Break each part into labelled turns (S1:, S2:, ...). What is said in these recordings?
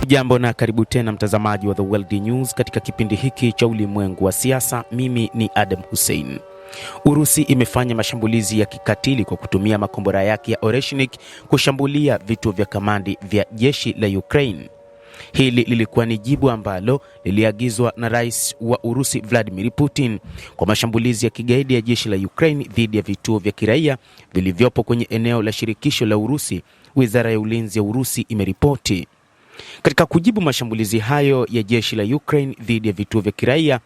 S1: Jambo na karibu tena mtazamaji wa The World News katika kipindi hiki cha ulimwengu wa siasa. Mimi ni Adam Hussein. Urusi imefanya mashambulizi ya kikatili kwa kutumia makombora yake ya Oreshnik kushambulia vituo vya kamandi vya jeshi la Ukraine. Hili lilikuwa ni jibu ambalo liliagizwa na Rais wa Urusi Vladimir Putin kwa mashambulizi ya kigaidi ya jeshi la Ukraine dhidi ya vituo vya kiraia vilivyopo kwenye eneo la shirikisho la Urusi, Wizara ya Ulinzi ya Urusi imeripoti. Katika kujibu mashambulizi hayo ya jeshi la Ukraine dhidi ya vituo vya kiraia,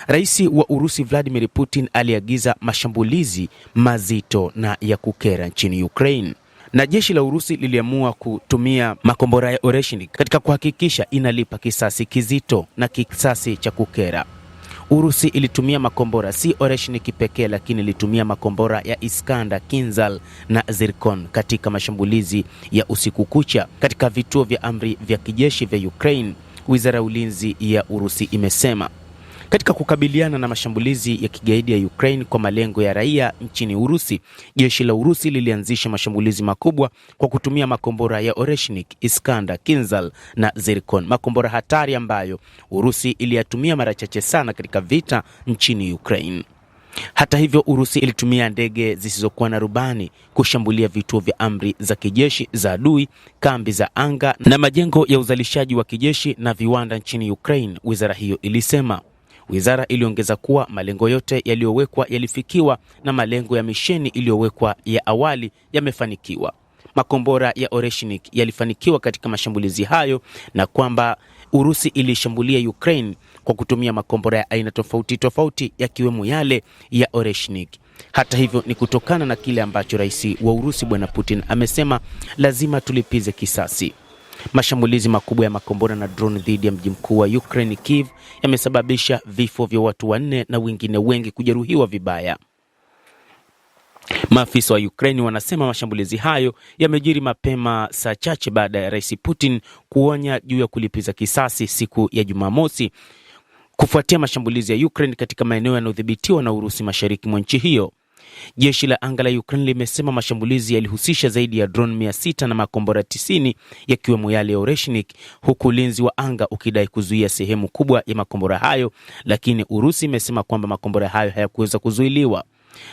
S1: Rais wa Urusi Vladimir Putin aliagiza mashambulizi mazito na ya kukera nchini Ukraine. Na jeshi la Urusi liliamua kutumia makombora ya Oreshnik katika kuhakikisha inalipa kisasi kizito na kisasi cha kukera. Urusi ilitumia makombora si Oreshnik pekee, lakini ilitumia makombora ya Iskander, Kinzhal na Zirkon katika mashambulizi ya usiku kucha katika vituo vya amri vya kijeshi vya Ukraine, Wizara ya Ulinzi ya Urusi imesema. Katika kukabiliana na mashambulizi ya kigaidi ya Ukraine kwa malengo ya raia nchini Urusi, jeshi la Urusi lilianzisha mashambulizi makubwa kwa kutumia makombora ya Oreshnik, Iskander, Kinzhal na Zirkon, makombora hatari ambayo Urusi iliyatumia mara chache sana katika vita nchini Ukraine. Hata hivyo, Urusi ilitumia ndege zisizokuwa na rubani kushambulia vituo vya amri za kijeshi za adui, kambi za anga na majengo ya uzalishaji wa kijeshi na viwanda nchini Ukraine, wizara hiyo ilisema. Wizara iliongeza kuwa malengo yote yaliyowekwa yalifikiwa na malengo ya misheni iliyowekwa ya awali yamefanikiwa. Makombora ya Oreshnik yalifanikiwa katika mashambulizi hayo na kwamba Urusi ilishambulia Ukraine kwa kutumia makombora ya aina tofauti tofauti yakiwemo yale ya Oreshnik. Hata hivyo, ni kutokana na kile ambacho Rais wa Urusi Bwana Putin amesema lazima tulipize kisasi. Mashambulizi makubwa ya makombora na drone dhidi ya mji mkuu wa Ukraine Kiev yamesababisha vifo vya watu 4 na wengine wengi kujeruhiwa vibaya. Maafisa wa Ukraine wanasema mashambulizi hayo yamejiri mapema saa chache baada ya Rais Putin kuonya juu ya kulipiza kisasi siku ya Jumamosi kufuatia mashambulizi ya Ukraine katika maeneo yanayodhibitiwa na Urusi mashariki mwa nchi hiyo. Jeshi la anga la Ukraine limesema mashambulizi yalihusisha zaidi ya drone 600 na makombora 90 yakiwemo yale ya Oreshnik, huku ulinzi wa anga ukidai kuzuia sehemu kubwa ya makombora hayo, lakini Urusi imesema kwamba makombora hayo hayakuweza kuzuiliwa.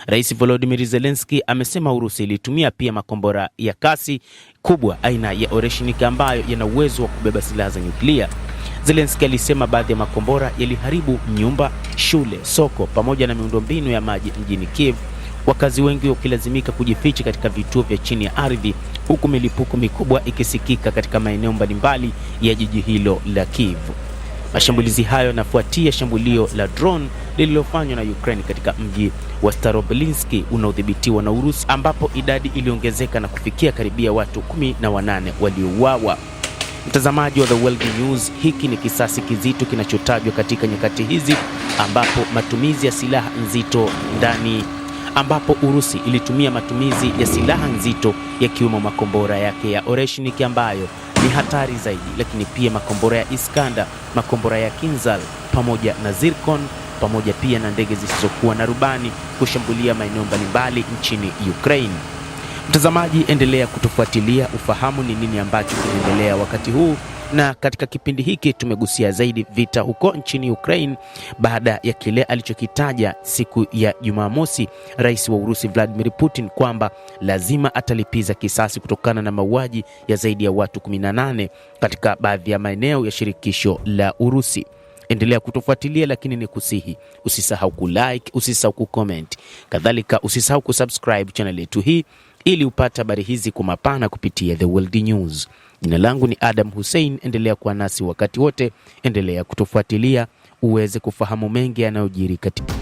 S1: Rais Volodymyr Zelensky amesema Urusi ilitumia pia makombora ya kasi kubwa aina ya Oreshnik ambayo yana uwezo wa kubeba silaha za nyuklia. Zelensky alisema baadhi ya makombora yaliharibu nyumba, shule, soko pamoja na miundombinu ya maji mjini Kiev, wakazi wengi wakilazimika kujificha katika vituo vya chini ya ardhi, huku milipuko mikubwa ikisikika katika maeneo mbalimbali ya jiji hilo la Kiev. Mashambulizi hayo yanafuatia shambulio la drone lililofanywa na Ukraine katika mji wa Starobilinski unaodhibitiwa na Urusi, ambapo idadi iliongezeka na kufikia karibia watu 18 waliouawa. Mtazamaji wa The World News, hiki ni kisasi kizito kinachotajwa katika nyakati hizi ambapo matumizi ya silaha nzito ambapo Urusi ilitumia matumizi ya silaha nzito yakiwemo makombora yake ya Oreshnik ambayo ni hatari zaidi, lakini pia makombora ya Iskander, makombora ya Kinzhal pamoja na Zirkon, pamoja pia na ndege zisizokuwa na rubani kushambulia maeneo mbalimbali nchini Ukraine. Mtazamaji, endelea kutufuatilia ufahamu ni nini ambacho kinaendelea wakati huu, na katika kipindi hiki tumegusia zaidi vita huko nchini Ukraine baada ya kile alichokitaja siku ya Jumamosi Rais wa Urusi Vladimir Putin kwamba lazima atalipiza kisasi kutokana na mauaji ya zaidi ya watu 18 katika baadhi ya maeneo ya shirikisho la Urusi. Endelea kutufuatilia, lakini ni kusihi usisahau kulike, usisahau kucomment, kadhalika usisahau kusubscribe channel yetu hii ili upate habari hizi kwa mapana kupitia The World News. Jina langu ni Adam Hussein, endelea kuwa nasi wakati wote, endelea kutufuatilia uweze kufahamu mengi yanayojiri katika